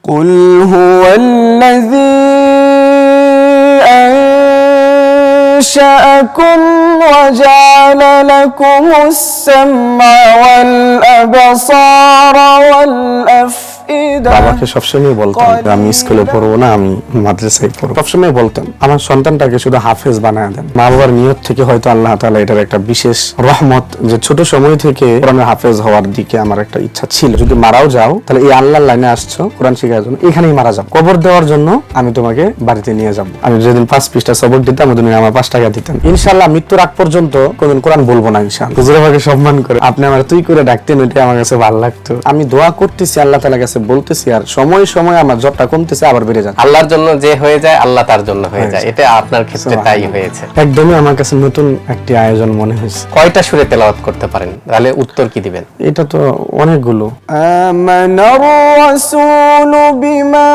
قل هو الذي أنشأكم وجعل لكم السمع والأبصار والأفئدة বাবাকে সবসময় বলতাম আমি স্কুলে পড়বো না, আমি মাদ্রাসায় পড়বো। সবসময় বলতাম আমার সন্তানটাকে শুধু হাফেজ বানায় দেন। মা বাবার নিয়ত থেকে হয়তো আল্লাহ তাআলা এটার একটা বিশেষ রহমত, যে ছোট সময় থেকে কোরআনের হাফেজ হওয়ার দিকে আমার একটা ইচ্ছা ছিল। যদি মারাও যাও তাহলে এই আল্লাহর লাইনে আসছো কোরআন শেখার জন্য, এখানেই মারা যাও। কবর দেওয়ার জন্য আমি তোমাকে বাড়িতে নিয়ে যাব। আমি যেদিন 5 পৃষ্ঠা সবক দিতাম ওদিন আমার 5 টাকা দিতেন। ইনশাআল্লাহ মৃত্যুর আগ পর্যন্ত কোনদিন কোরআন বলবো না ইনশাআল্লাহ। হুজুর আমাকে সম্মান করে আপনি আমার তুই করে ডাকতেন, ওইটা আমার কাছে ভালো লাগতো। আমি দোয়া করতেছি আল্লাহ তাআলার কাছে, বলতেছি আর সময় সময় আমার জবটা কমতেছে আবার বেড়ে যাচ্ছে। আল্লাহর জন্য যে হয়ে যায় আল্লাহ তার জন্য হয়ে যায়, এটা আপনার ক্ষেত্রে তাই হয়েছে। একদমই আমার কাছে নতুন একটি আয়োজন মনে হয়েছে। কয়টা সুরে তেলাওয়াত করতে পারেন, তাহলে উত্তর কি দিবেন? এটা তো অনেকগুলো। آمن الرسول بما